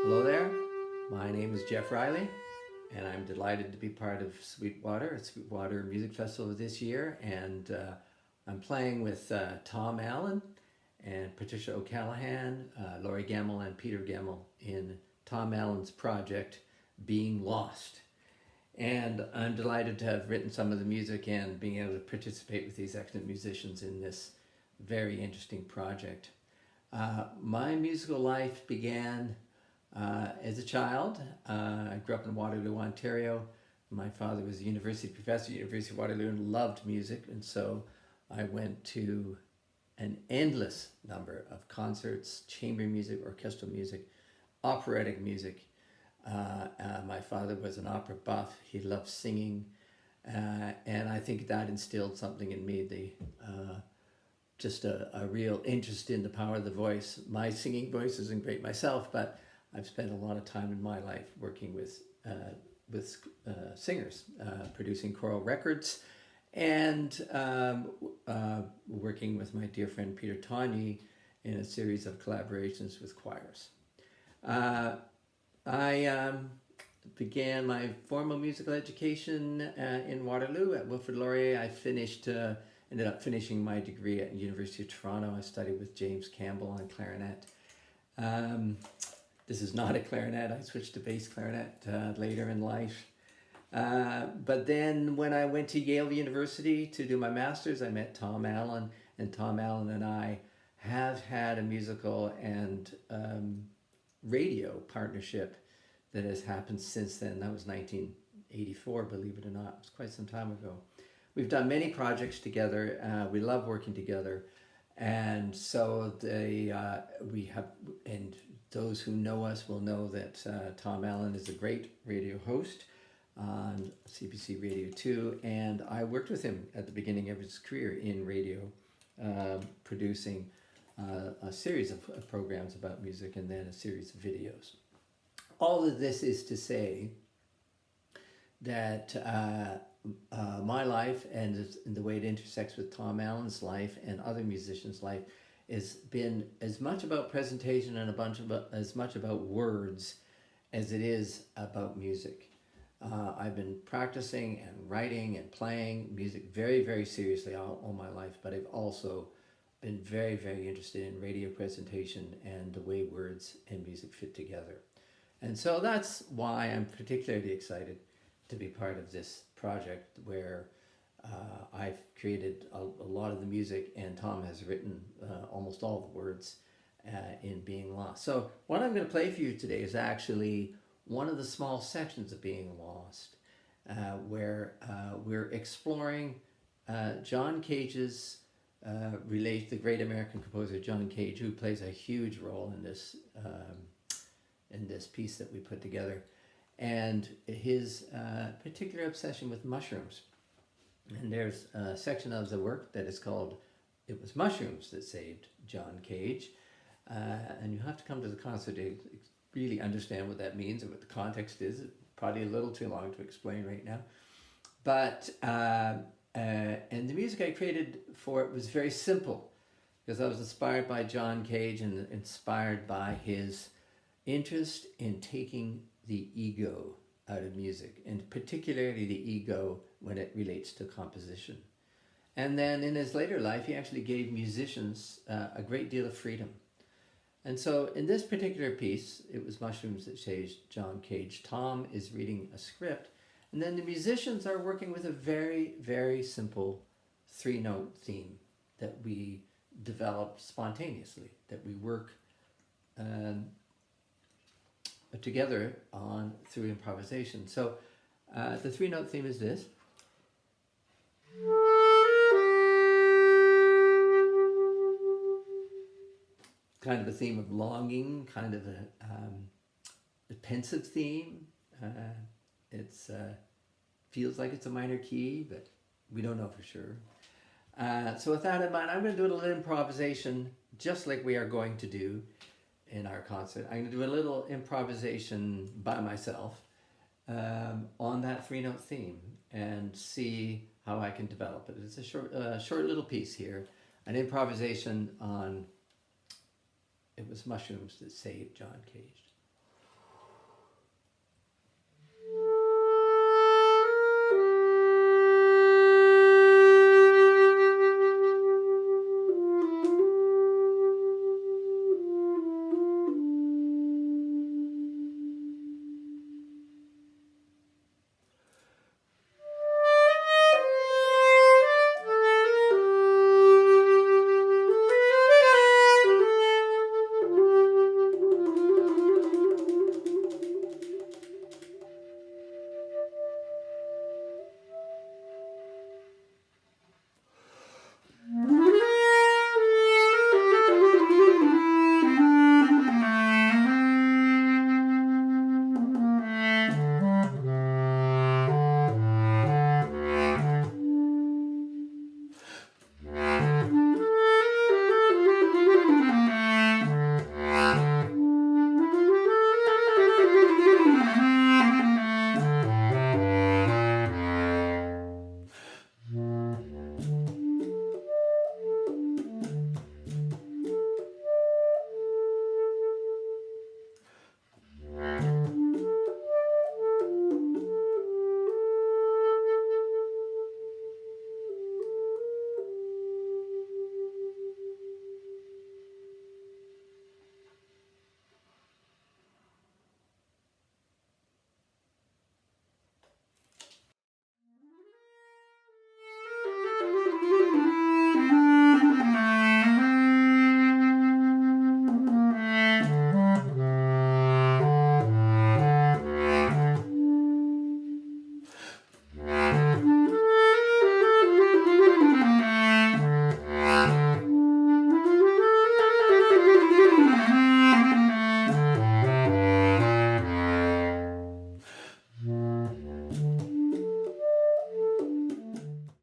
Hello there, my name is Jeff Reilly, and I'm delighted to be part of SweetWater at SweetWater Music Festival this year, and I'm playing with Tom Allen and Patricia O'Callahan, Laurie Gemmell and Peter Gemmell in Tom Allen's project, Being Lost. And I'm delighted to have written some of the music and being able to participate with these excellent musicians in this very interesting project. My musical life began as a child. I grew up in Waterloo, Ontario. My father was a university professor at University of Waterloo and loved music, and so I went to an endless number of concerts, chamber music, orchestral music, operatic music. My father was an opera buff. He loved singing, and I think that instilled something in me, just a real interest in the power of the voice. My singing voice isn't great myself, but I've spent a lot of time in my life working with singers, producing choral records, and working with my dear friend Peter Tawny in a series of collaborations with choirs. I began my formal musical education in Waterloo at Wilfrid Laurier. I ended up finishing my degree at the University of Toronto. I studied with James Campbell on clarinet. This is not a clarinet. I switched to bass clarinet later in life. But then when I went to Yale University to do my master's, I met Tom Allen, and Tom Allen and I have had a musical and radio partnership that has happened since then. That was 1984, believe it or not. It was quite some time ago. We've done many projects together. We love working together. And so those who know us will know that Tom Allen is a great radio host on CBC Radio 2, and I worked with him at the beginning of his career in radio, producing a series of programs about music and then a series of videos. All of this is to say that my life and the way it intersects with Tom Allen's life and other musicians' life has been as much about presentation and as much about words as it is about music. I've been practicing and writing and playing music very, very seriously all my life, but I've also been very, very interested in radio presentation and the way words and music fit together. And so that's why I'm particularly excited to be part of this project where I've created a lot of the music, and Tom has written almost all the words in Being Lost. So what I'm going to play for you today is actually one of the small sections of Being Lost, where we're exploring John Cage's the great American composer John Cage, who plays a huge role in this piece that we put together, and his particular obsession with mushrooms. And there's a section of the work that is called "It Was Mushrooms That Saved John Cage," and you have to come to the concert to really understand what that means and what the context is. It's probably a little too long to explain right now, but and the music I created for it was very simple, because I was inspired by John Cage and inspired by his interest in taking the ego out of music, and particularly the ego when it relates to composition. And then in his later life, he actually gave musicians a great deal of freedom. And so in this particular piece, It Was Mushrooms That Saved John Cage, Tom is reading a script, and then the musicians are working with a very, very simple 3-note theme that we developed spontaneously, that we work together on through improvisation. So the 3-note theme is this. Kind of a theme of longing, kind of a pensive theme. It's feels like it's a minor key, but we don't know for sure. So with that in mind, I'm going to do a little improvisation, just like we are going to do in our concert. I'm going to do a little improvisation by myself on that 3-note theme and see how I can develop it. It's a short little piece here, an improvisation on It Was Mushrooms That Saved John Cage.